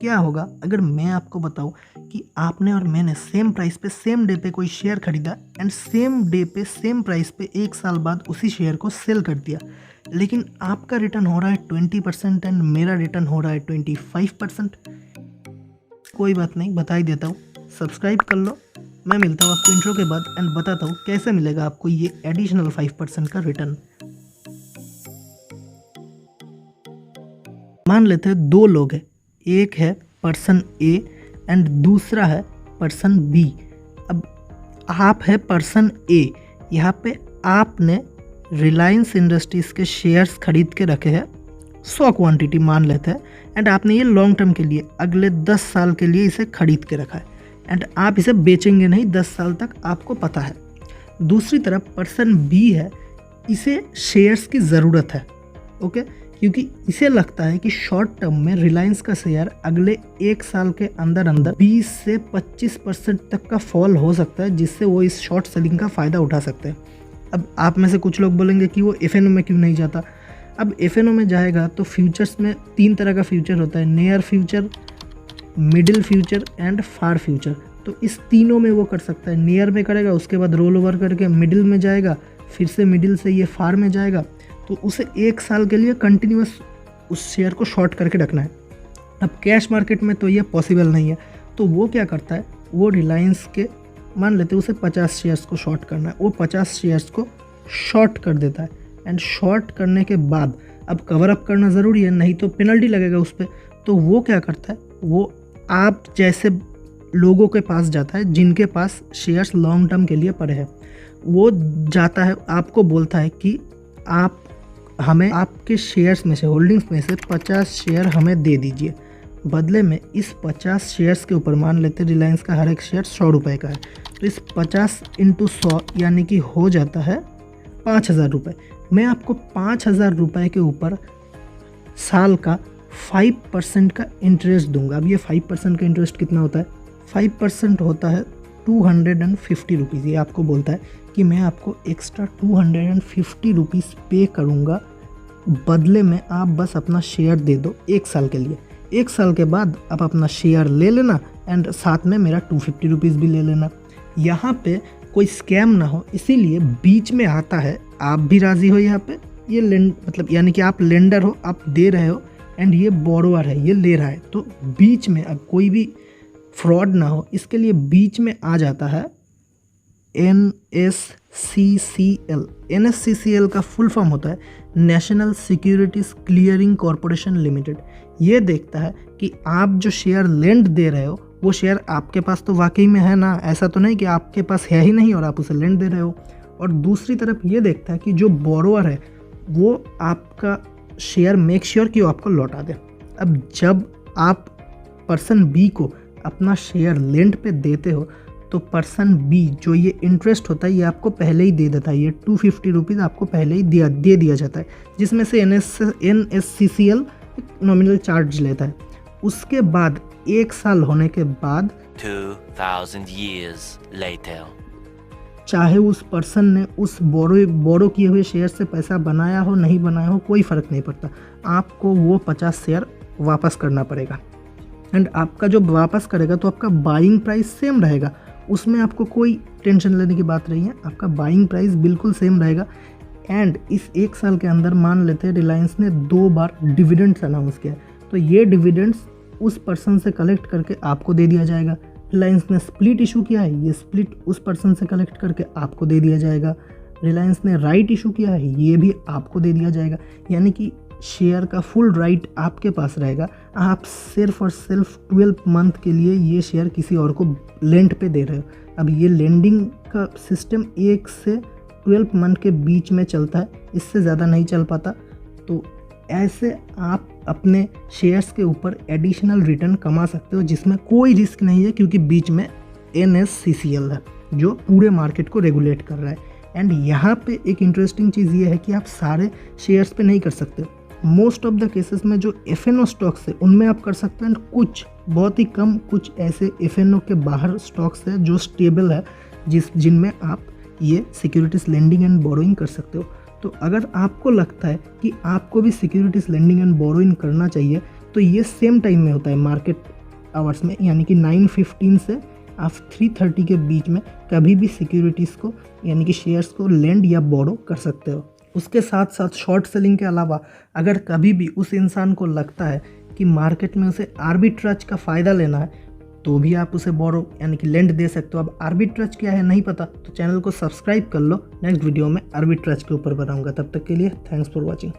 क्या होगा अगर मैं आपको बताऊं कि आपने और मैंने सेम प्राइस पे सेम डे पे कोई शेयर खरीदा एंड सेम डे पे सेम प्राइस पे 1 साल बाद उसी शेयर को सेल कर दिया, लेकिन आपका रिटर्न हो रहा है 20% एंड मेरा रिटर्न हो रहा है 25%। कोई बात नहीं, बता ही देता हूँ, सब्सक्राइब कर लो। मैं मिलता हूँ आपको इंट्रो के बाद एंड बताता हूँ कैसे मिलेगा आपको ये एडिशनल 5% का रिटर्न। मान लेते हैं 2 लोग हैं, एक है पर्सन ए एंड दूसरा है पर्सन बी। अब आप है पर्सन ए, यहाँ पे आपने रिलायंस इंडस्ट्रीज़ के शेयर्स खरीद के रखे हैं 100 क्वांटिटी मान लेते हैं, एंड आपने ये लॉन्ग टर्म के लिए अगले 10 साल के लिए इसे खरीद के रखा है एंड आप इसे बेचेंगे नहीं 10 साल तक, आपको पता है। दूसरी तरफ पर्सन बी है, इसे शेयर्स की ज़रूरत है, ओके, क्योंकि इसे लगता है कि शॉर्ट टर्म में रिलायंस का शेयर अगले 1 साल के अंदर अंदर 20 से 25% तक का फॉल हो सकता है, जिससे वो इस शॉर्ट सेलिंग का फ़ायदा उठा सकते हैं। अब आप में से कुछ लोग बोलेंगे कि वो एफएनओ में क्यों नहीं जाता। अब एफएनओ में जाएगा तो फ्यूचर्स में 3 तरह का फ्यूचर होता है, near future, middle future and far future. तो इस तीनों में वो कर सकता है। नियर में करेगा, उसके बाद रोल ओवर करके मिडिल में जाएगा, फिर से मिडिल से ये फार में जाएगा, तो उसे 1 साल के लिए कंटिन्यूस उस शेयर को शॉर्ट करके रखना है। अब कैश मार्केट में तो ये पॉसिबल नहीं है, तो वो क्या करता है, वो रिलायंस के मान लेते हैं उसे 50 शेयर्स को शॉर्ट करना है, वो 50 शेयर्स को शॉर्ट कर देता है एंड शॉर्ट करने के बाद अब कवर अप करना ज़रूरी है, नहीं तो पेनल्टी लगेगा उस पर। तो वो क्या करता है, वो आप जैसे लोगों के पास जाता है जिनके पास शेयर्स लॉन्ग टर्म के लिए पड़े हैं, वो जाता है, आपको बोलता है कि आप हमें आपके शेयर्स में से, होल्डिंग्स में से 50 शेयर हमें दे दीजिए। बदले में इस 50 शेयर्स के ऊपर मान लेते रिलायंस का हर एक शेयर 100 रुपये का है, तो इस 50 × 100 यानी कि हो जाता है 5,000 रुपये। मैं आपको 5,000 रुपये के ऊपर साल का 5% का इंटरेस्ट दूंगा। अब ये 5% का इंटरेस्ट कितना होता है, 5% होता है 250 रुपीज़। ये आपको बोलता है कि मैं आपको एक्स्ट्रा 250 रुपीज़ पे करूँगा, बदले में आप बस अपना शेयर दे दो 1 साल के लिए। 1 साल के बाद आप अपना शेयर ले लेना एंड साथ में मेरा 250 रुपीज़ भी ले लेना। यहाँ पे कोई स्कैम ना हो, इसीलिए बीच में आता है, आप भी राज़ी हो यहाँ पे, ये मतलब यानी कि आप लेंडर हो, आप दे रहे हो एंड ये बोरोवर है, ये ले रहा है, तो बीच में अब कोई भी फ्रॉड ना हो, इसके लिए बीच में आ जाता है NSCCL। NSCCL का फुल फॉर्म होता है national securities clearing corporation limited. ये देखता है कि आप जो शेयर लेंड दे रहे हो वो शेयर आपके पास तो वाकई में है ना, ऐसा तो नहीं कि आपके पास है ही नहीं और आप उसे लेंड दे रहे हो। और दूसरी तरफ ये देखता है कि जो बोरोवर है वो आपका शेयर मेक श्योर कि वो आपको लौटा दे। अब जब आप पर्सन बी को अपना शेयर लेंड पे देते हो तो पर्सन बी जो ये इंटरेस्ट होता है ये आपको पहले ही दे देता है, ये 250 रुपीज़ आपको पहले ही दे दिया जाता है, जिसमें से NSCCL नॉमिनल चार्ज लेता है। उसके बाद 1 साल होने के बाद 2000 years later, चाहे उस पर्सन ने उस बोरो किए हुए शेयर से पैसा बनाया हो नहीं बनाया हो, कोई फ़र्क नहीं पड़ता, आपको वो 50 शेयर वापस करना पड़ेगा। एंड आपका जो वापस करेगा तो आपका बाइंग प्राइस सेम रहेगा, उसमें आपको कोई टेंशन लेने की बात नहीं है, आपका बाइंग प्राइस बिल्कुल सेम रहेगा। एंड इस 1 साल के अंदर मान लेते हैं रिलायंस ने 2 बार डिविडेंड्स अनाउंस किया, तो ये डिविडेंड्स उस पर्सन से कलेक्ट करके आपको दे दिया जाएगा। रिलायंस ने स्प्लिट इशू किया है, ये स्प्लिट उस पर्सन से कलेक्ट करके आपको दे दिया जाएगा। रिलायंस ने राइट इशू किया है, ये भी आपको दे दिया जाएगा, यानी कि शेयर का फुल राइट आपके पास रहेगा। आप सिर्फ और सिर्फ 12 मंथ के लिए ये शेयर किसी और को लेंड पे दे रहे हो। अब ये लेंडिंग का सिस्टम 1 से 12 मंथ के बीच में चलता है, इससे ज़्यादा नहीं चल पाता। तो ऐसे आप अपने शेयर्स के ऊपर एडिशनल रिटर्न कमा सकते हो, जिसमें कोई रिस्क नहीं है, क्योंकि बीच में NSCCL है जो पूरे मार्केट को रेगुलेट कर रहा है। एंड यहाँ पे एक इंटरेस्टिंग चीज़ ये है कि आप सारे शेयर्स पे नहीं कर सकते। मोस्ट ऑफ द केसेस में जो FNO स्टॉक्स है उनमें आप कर सकते हैं, कुछ बहुत ही कम कुछ ऐसे FNO के बाहर स्टॉक्स है जो स्टेबल है, जिनमें आप ये सिक्योरिटीज़ लेंडिंग एंड बोरोइंग कर सकते हो। तो अगर आपको लगता है कि आपको भी सिक्योरिटीज़ लेंडिंग एंड बोरोइंग करना चाहिए, तो ये सेम टाइम में होता है मार्केट आवर्स में, यानी कि 9:15 से आप 3:30 के बीच में कभी भी सिक्योरिटीज़ को यानी कि शेयर्स को लेंड या बोरो कर सकते हो। उसके साथ साथ शॉर्ट सेलिंग के अलावा अगर कभी भी उस इंसान को लगता है कि मार्केट में उसे आर्बिट्राज का फ़ायदा लेना है तो भी आप उसे बोरो यानी कि लेंड दे सकते हो। अब आर्बिट्राज क्या है नहीं पता तो चैनल को सब्सक्राइब कर लो, नेक्स्ट वीडियो में आर्बिट्राज के ऊपर बनाऊंगा। तब तक के लिए थैंक्स फॉर वॉचिंग।